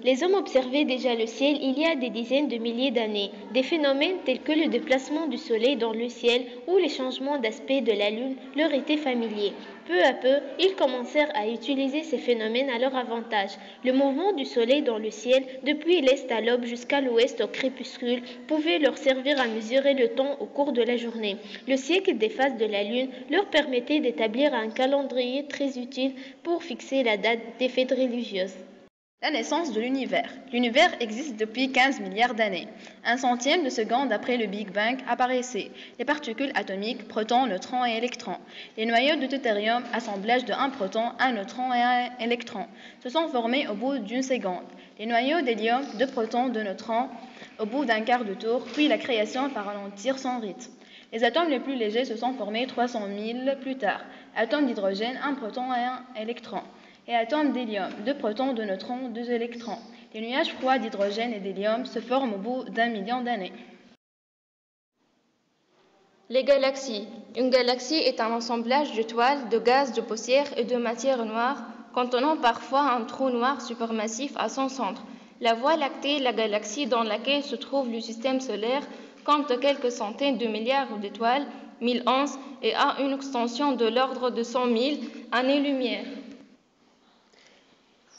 Les hommes observaient déjà le ciel il y a des dizaines de milliers d'années. Des phénomènes tels que le déplacement du Soleil dans le ciel ou les changements d'aspect de la Lune leur étaient familiers. Peu à peu, ils commencèrent à utiliser ces phénomènes à leur avantage. Le mouvement du Soleil dans le ciel, depuis l'est à l'aube jusqu'à l'ouest au crépuscule, pouvait leur servir à mesurer le temps au cours de la journée. Le siècle des phases de la Lune leur permettait d'établir un calendrier très utile pour fixer la date des fêtes religieuses. La naissance de l'univers. L'univers existe depuis 15 milliards d'années. Un centième de seconde après le Big Bang apparaissaient les particules atomiques, protons, neutrons et électrons. Les noyaux de deutérium, assemblage de un proton, un neutron et un électron, se sont formés au bout d'une seconde. Les noyaux d'hélium, de protons, de neutrons, au bout d'un quart de tour, puis la création par ralentir son rythme. Les atomes les plus légers se sont formés 300 000 plus tard. Atomes d'hydrogène, un proton et un électron. Et atomes d'hélium, 2 protons, 2 neutrons, 2 électrons. Les nuages froids d'hydrogène et d'hélium se forment au bout d'1 million d'années. Les galaxies. Une galaxie est un assemblage d'étoiles, de gaz, de poussière et de matière noire, contenant parfois un trou noir supermassif à son centre. La Voie lactée, la galaxie dans laquelle se trouve le système solaire, compte quelques centaines de milliards d'étoiles, 1011, et a une extension de l'ordre de 100 000 années-lumière.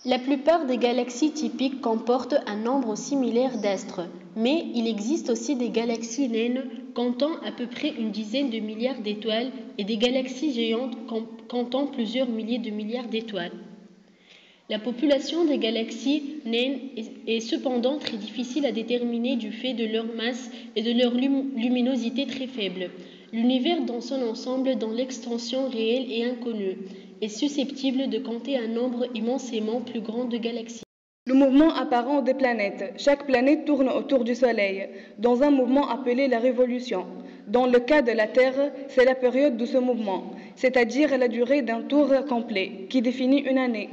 La plupart des galaxies typiques comportent un nombre similaire d'astres, mais il existe aussi des galaxies naines comptant à peu près une dizaine de milliards d'étoiles et des galaxies géantes comptant plusieurs milliers de milliards d'étoiles. La population des galaxies naines est cependant très difficile à déterminer du fait de leur masse et de leur luminosité très faible. L'univers dans son ensemble, dans l'extension réelle et inconnue, est susceptible de compter un nombre immensément plus grand de galaxies. Le mouvement apparent des planètes. Chaque planète tourne autour du Soleil, dans un mouvement appelé la révolution. Dans le cas de la Terre, c'est la période de ce mouvement, c'est-à-dire la durée d'un tour complet, qui définit une année.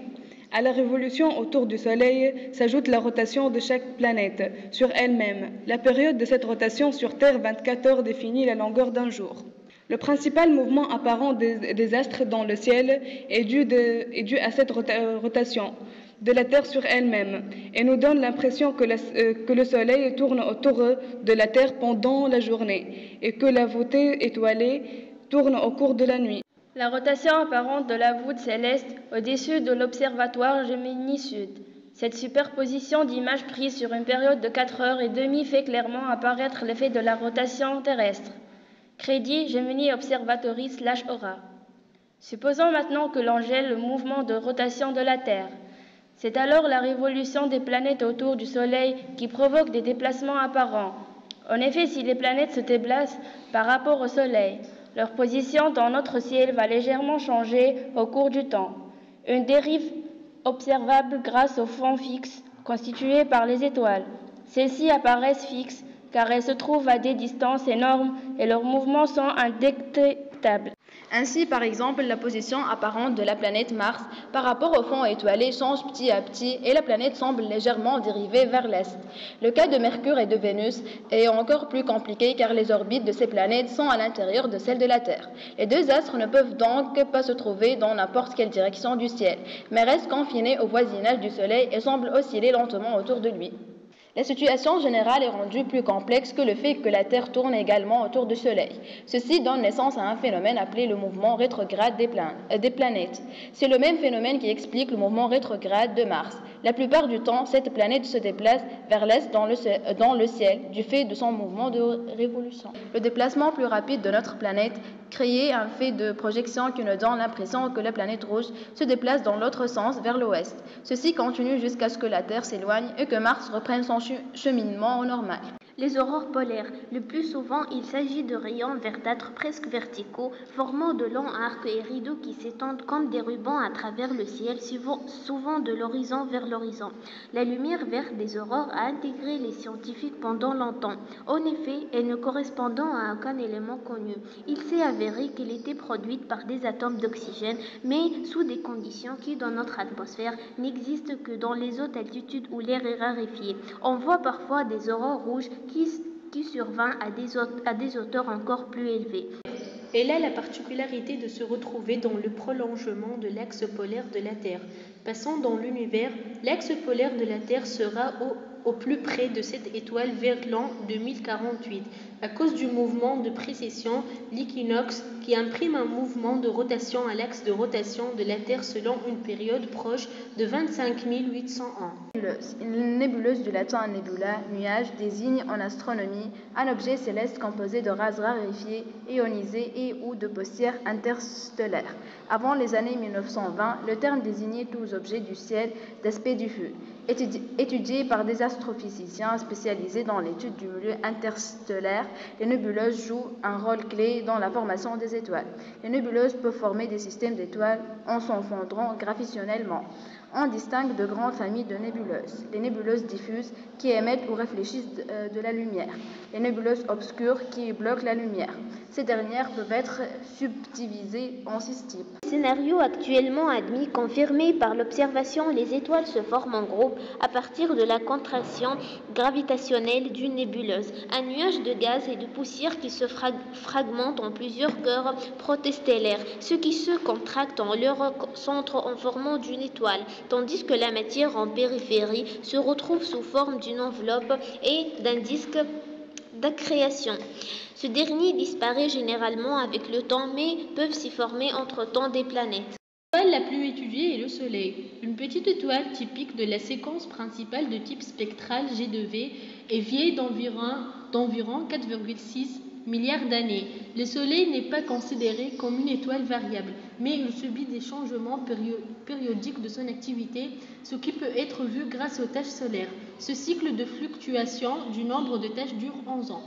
À la révolution autour du Soleil s'ajoute la rotation de chaque planète sur elle-même. La période de cette rotation sur Terre, 24 heures, définit la longueur d'un jour. Le principal mouvement apparent des astres dans le ciel est dû à cette rotation de la Terre sur elle-même et nous donne l'impression que le Soleil tourne autour de la Terre pendant la journée et que la voûte étoilée tourne au cours de la nuit. La rotation apparente de la voûte céleste au-dessus de l'observatoire Gemini Sud. Cette superposition d'images prises sur une période de 4 heures et demie fait clairement apparaître l'effet de la rotation terrestre. Crédit Gemini Observatory /Aura. Supposons maintenant que l'on gèle le mouvement de rotation de la Terre. C'est alors la révolution des planètes autour du Soleil qui provoque des déplacements apparents. En effet, si les planètes se déplacent par rapport au Soleil, leur position dans notre ciel va légèrement changer au cours du temps. Une dérive observable grâce au fond fixe constitué par les étoiles. Celles-ci apparaissent fixes car elles se trouvent à des distances énormes et leurs mouvements sont indétectables. Ainsi, par exemple, la position apparente de la planète Mars par rapport au fond étoilé change petit à petit et la planète semble légèrement dériver vers l'est. Le cas de Mercure et de Vénus est encore plus compliqué car les orbites de ces planètes sont à l'intérieur de celles de la Terre. Les deux astres ne peuvent donc pas se trouver dans n'importe quelle direction du ciel, mais restent confinés au voisinage du Soleil et semblent osciller lentement autour de lui. La situation générale est rendue plus complexe que le fait que la Terre tourne également autour du Soleil. Ceci donne naissance à un phénomène appelé le mouvement rétrograde des planètes. C'est le même phénomène qui explique le mouvement rétrograde de Mars. La plupart du temps, cette planète se déplace vers l'est dans le ciel du fait de son mouvement de révolution. Le déplacement plus rapide de notre planète crée un fait de projection qui nous donne l'impression que la planète rouge se déplace dans l'autre sens vers l'ouest. Ceci continue jusqu'à ce que la Terre s'éloigne et que Mars reprenne son cheminement au normal. Les aurores polaires. Le plus souvent, il s'agit de rayons verdâtres presque verticaux, formant de longs arcs et rideaux qui s'étendent comme des rubans à travers le ciel, souvent de l'horizon vers l'horizon. La lumière verte des aurores a intégré les scientifiques pendant longtemps. En effet, elle ne correspondant à aucun élément connu. Il s'est avéré qu'elle était produite par des atomes d'oxygène, mais sous des conditions qui, dans notre atmosphère, n'existent que dans les hautes altitudes où l'air est raréfié. On voit parfois des aurores rouges qui survint à des hauteurs encore plus élevées. Elle a la particularité de se retrouver dans le prolongement de l'axe polaire de la Terre. Passant dans l'univers, l'axe polaire de la Terre sera au plus près de cette étoile vers l'an 2048. À cause du mouvement de précession, l'équinoxe, qui imprime un mouvement de rotation à l'axe de rotation de la Terre selon une période proche de 25 800 ans. Une nébuleuse du latin nebula, nuage, désigne en astronomie un objet céleste composé de gaz raréfiés, ionisés et ou de poussière interstellaire. Avant les années 1920, le terme désignait tous objets du ciel d'aspect diffus. Étudiés par des astrophysiciens spécialisés dans l'étude du milieu interstellaire, les nébuleuses jouent un rôle clé dans la formation des étoiles. Les nébuleuses peuvent former des systèmes d'étoiles en s'enfondrant gravitationnellement. On distingue de grandes familles de nébuleuses. Les nébuleuses diffuses qui émettent ou réfléchissent de la lumière. Les nébuleuses obscures qui bloquent la lumière. Ces dernières peuvent être subdivisées en 6 types. Scénario actuellement admis, confirmé par l'observation, les étoiles se forment en groupe à partir de la contraction gravitationnelle d'une nébuleuse, un nuage de gaz et de poussière qui se fragmente en plusieurs cœurs protostellaires, ceux qui se contractent en leur centre en formant une étoile, tandis que la matière en périphérie se retrouve sous forme d'une enveloppe et d'un disque d'accrétion. Ce dernier disparaît généralement avec le temps, mais peuvent s'y former entre-temps des planètes. L'étoile la plus étudiée est le Soleil, une petite étoile typique de la séquence principale de type spectral G2V et vieille d'environ 4,6 milliards d'années. Le Soleil n'est pas considéré comme une étoile variable, mais il subit des changements périodiques de son activité, ce qui peut être vu grâce aux taches solaires. Ce cycle de fluctuation du nombre de taches dure 11 ans.